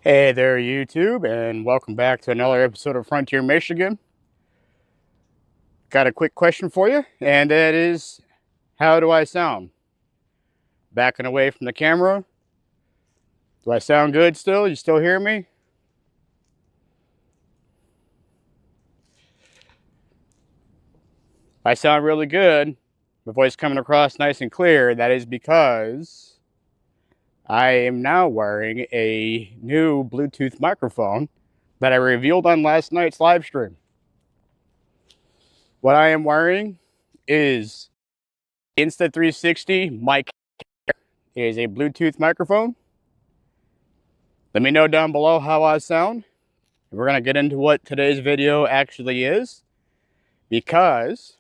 Hey there, YouTube, and welcome back to another episode of Frontier Michigan. Got a quick question for you, and that is, how do I sound? Backing away from the camera. Do I sound good still? You still hear me? I sound really good. My voice coming across nice and clear. That is because I am now wearing a new Bluetooth microphone that I revealed on last night's live stream. What I am wearing is Insta360 mic. It is a Bluetooth microphone. Let me know down below how I sound. We're going to get into what today's video actually is, because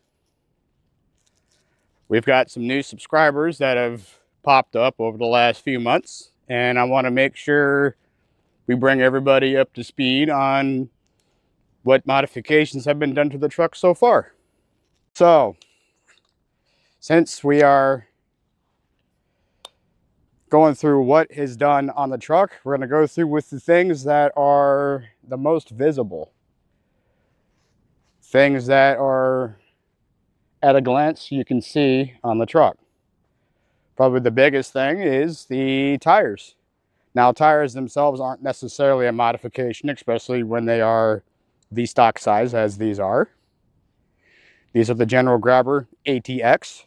we've got some new subscribers that have popped up over the last few months, and I want to make sure we bring everybody up to speed on what modifications have been done to the truck so far. So, since we are going through what is done on the truck, we're going to go through with the things that are the most visible. Things that are at a glance you can see on the truck. Probably the biggest thing is the tires. Now, tires themselves aren't necessarily a modification, especially when they are the stock size as these are. These are the General Grabber ATX.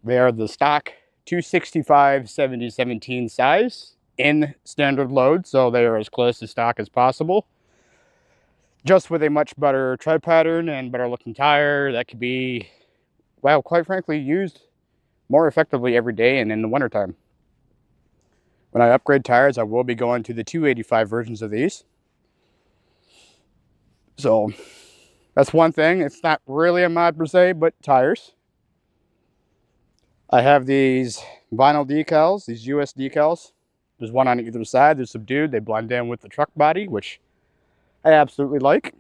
They are the stock 265/70/17 size in standard load, so they are as close to stock as possible. Just with a much better tread pattern and better looking tire that could be, well, quite frankly, used more effectively every day and in the wintertime. When I upgrade tires, I will be going to the 285 versions of these. So that's one thing. It's not really a mod per se, but tires. I have these vinyl decals, these US decals. There's one on either side. They're subdued. They blend in with the truck body, which I absolutely like.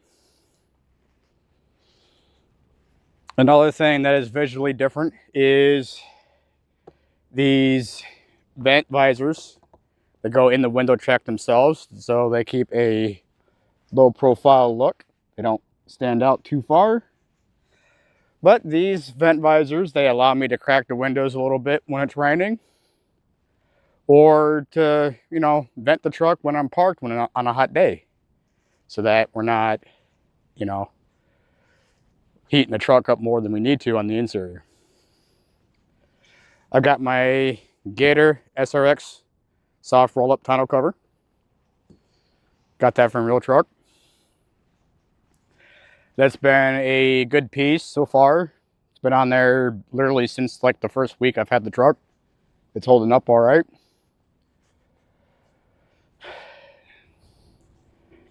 Another thing that is visually different is these vent visors that go in the window check themselves, so they keep a low profile look. They don't stand out too far. But these vent visors, they allow me to crack the windows a little bit when it's raining, or to, vent the truck when I'm parked on a hot day, so that we're not, heating the truck up more than we need to on the interior. I've got my Gator SRX soft roll-up tonneau cover. Got that from Real Truck. That's been a good piece so far. It's been on there literally since like the first week I've had the truck. It's holding up all right.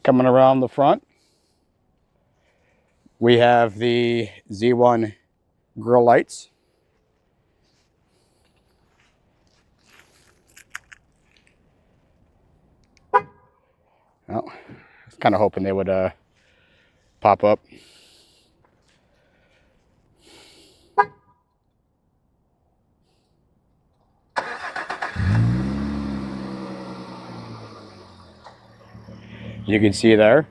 Coming around the front, we have the Z1 grill lights. Well, I was kind of hoping they would pop up. You can see there.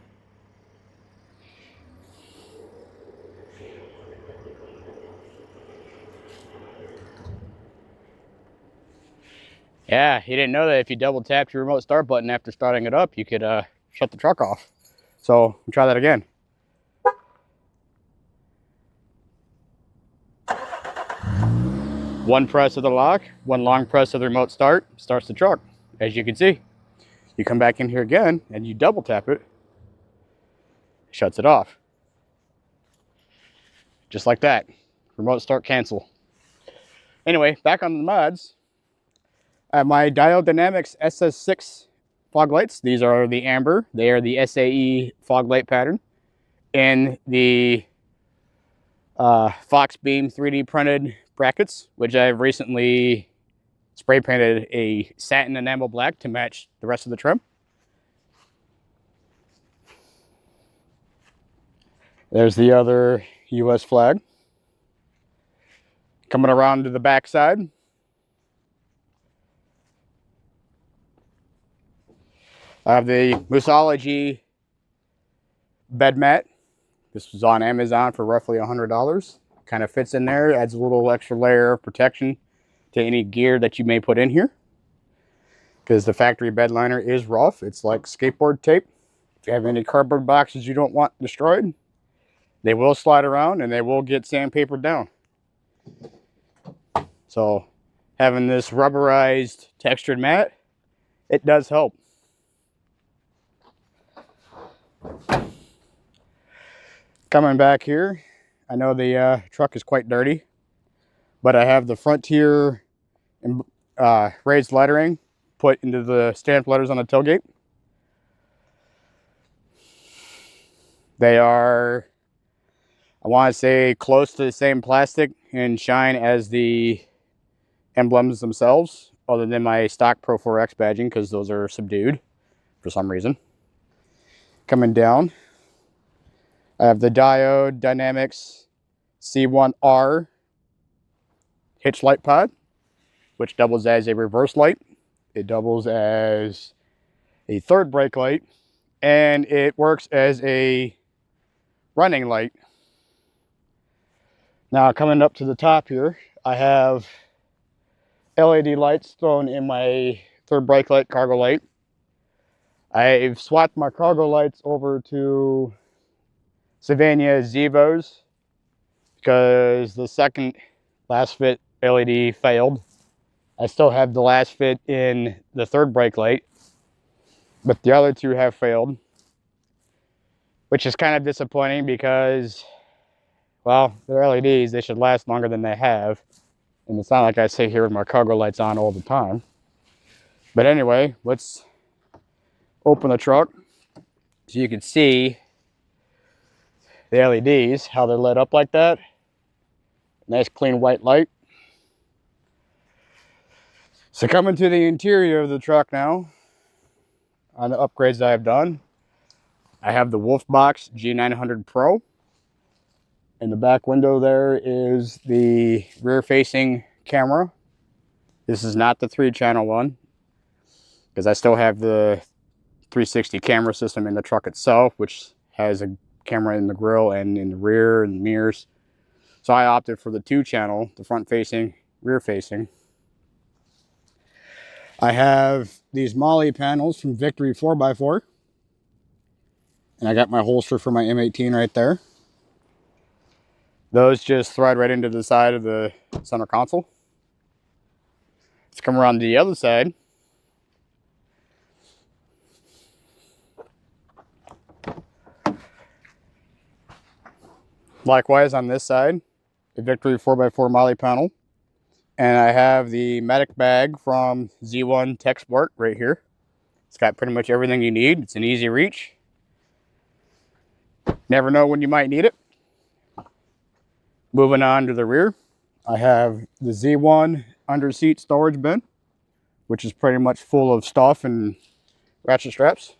Yeah, you didn't know that if you double tapped your remote start button after starting it up, you could shut the truck off. So try that again. One press of the lock, one long press of the remote start, starts the truck, as you can see. You come back in here again and you double tap it, shuts it off. Just like that. Remote start cancel. Anyway, back on the mods. I have my Diode Dynamics SS6 fog lights. These are the amber. They are the SAE fog light pattern in the Fox Beam 3D printed brackets, which I've recently spray painted a satin enamel black to match the rest of the trim. There's the other US flag. Coming around to the back side, I have the Moosology bed mat. This was on Amazon for roughly $100. Kind of fits in there, adds a little extra layer of protection to any gear that you may put in here. Because the factory bed liner is rough. It's like skateboard tape. If you have any cardboard boxes you don't want destroyed, they will slide around and they will get sandpapered down. So having this rubberized textured mat, it does help. Coming back here, I know the truck is quite dirty, but I have the Frontier raised lettering put into the stamped letters on the tailgate. They are, I want to say, close to the same plastic and shine as the emblems themselves, other than my stock Pro 4X badging, because those are subdued for some reason. Coming down, I have the Diode Dynamics C1R hitch light pod, which doubles as a reverse light. It doubles as a third brake light, and it works as a running light. Now coming up to the top here, I have LED lights thrown in my third brake light cargo light. I've swapped my cargo lights over to Sylvania Zevos because the second last fit LED failed. I still have the last fit in the third brake light, but the other two have failed, which is kind of disappointing because, well, they're LEDs, they should last longer than they have. And it's not like I sit here with my cargo lights on all the time. But anyway, let's open the truck so you can see the LEDs, how they're lit up like that. Nice clean white light. So coming to the interior of the truck now, on the upgrades that I've done, I have the Wolfbox G900 Pro. In the back window there is the rear facing camera. This is not the 3-channel one, because I still have the 360 camera system in the truck itself, which has a camera in the grille and in the rear and mirrors. So I opted for the 2-channel, the front facing, rear facing. I have these MOLLE panels from Victory 4x4. And I got my holster for my M18 right there. Those just thread right into the side of the center console. Let's come around to the other side. Likewise on this side, the Victory 4x4 MOLLE panel. And I have the medic bag from Z1 Tech Sport right here. It's got pretty much everything you need. It's an easy reach. Never know when you might need it. Moving on to the rear, I have the Z1 under seat storage bin, which is pretty much full of stuff and ratchet straps.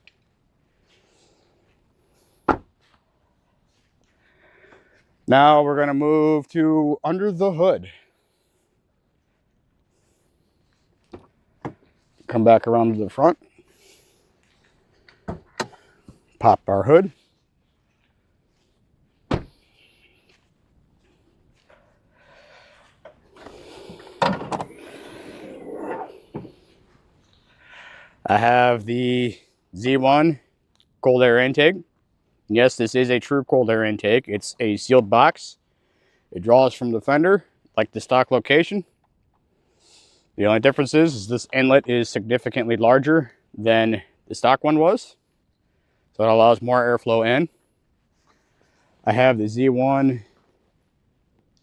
Now we're going to move to under the hood. Come back around to the front. Pop our hood. I have the Z1 cold air intake. Yes, this is a true cold air intake. It's a sealed box. It draws from the fender like the stock location. The only difference is this inlet is significantly larger than the stock one was. So it allows more airflow in. I have the Z1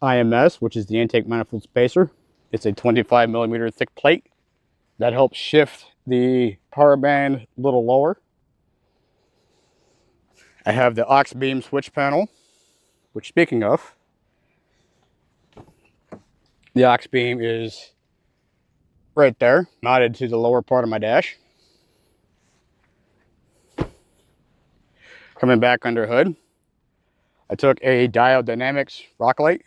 IMS, which is the intake manifold spacer. It's a 25mm thick plate that helps shift the power band a little lower. I have the aux beam switch panel, which, speaking of, the aux beam is right there, mounted to the lower part of my dash. Coming back under hood, I took a Diode Dynamics rock light,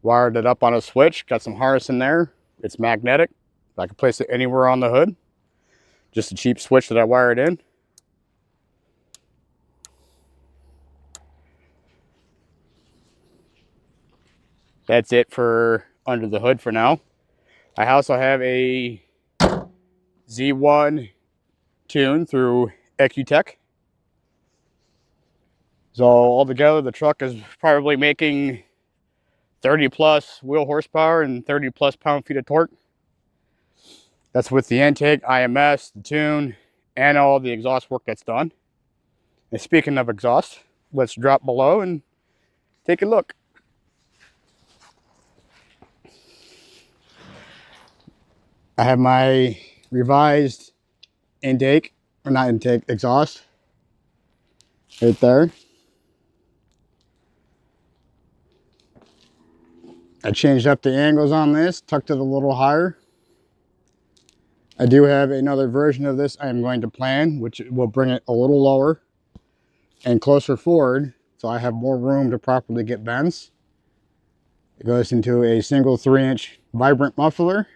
wired it up on a switch, got some harness in there. It's magnetic. I can place it anywhere on the hood. Just a cheap switch that I wired in. That's it for under the hood for now. I also have a Z1 tune through Ecutech. So altogether, the truck is probably making 30 plus wheel horsepower and 30 plus pound-feet of torque. That's with the intake, IMS, the tune, and all the exhaust work that's done. And speaking of exhaust, let's drop below and take a look. I have my revised intake, or not intake, exhaust right there. I changed up the angles on this, tucked it a little higher. I do have another version of this I am going to plan, which will bring it a little lower and closer forward, so I have more room to properly get bends. It goes into a single 3-inch Vibrant muffler,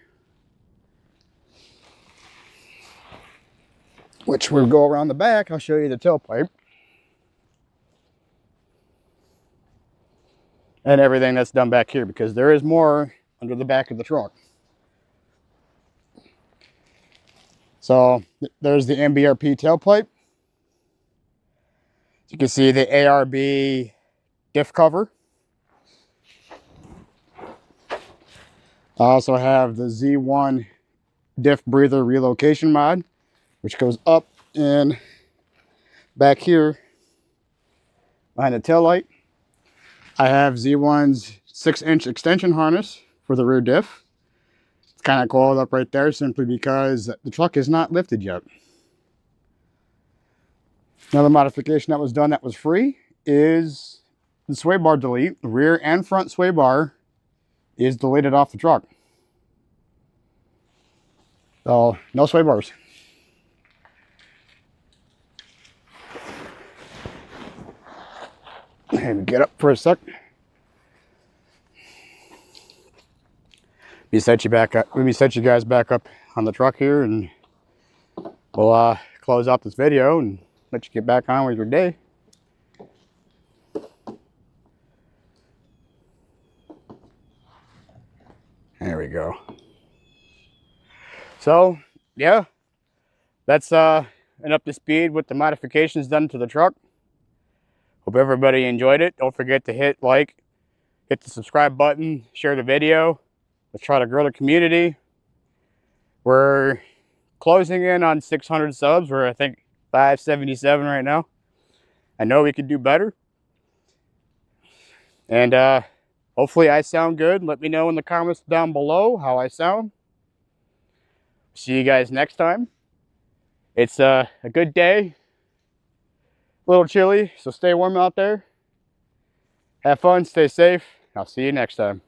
which will go around the back. I'll show you the tailpipe and everything that's done back here, because there is more under the back of the truck. So there's the MBRP tailpipe. You can see the ARB diff cover. I also have the Z1 diff breather relocation mod, which goes up and back here behind the tail light. I have Z1's 6-inch extension harness for the rear diff. It's kind of coiled up right there simply because the truck is not lifted yet. Another modification that was done that was free is the sway bar delete. The rear and front sway bar is deleted off the truck. So no sway bars. Let me get up for a sec. Let me set you guys back up on the truck here, and we'll close out this video and let you get back on with your day. There we go. So yeah, that's an up to speed with the modifications done to the truck. Hope everybody enjoyed it. Don't forget to hit like, hit the subscribe button, share the video. Let's try to grow the community. We're closing in on 600 subs. We're, I think, 577 right now. I know we could do better. And hopefully I sound good. Let me know in the comments down below how I sound. See you guys next time. It's a good day. A little chilly, so stay warm out there. Have fun, stay safe. I'll see you next time.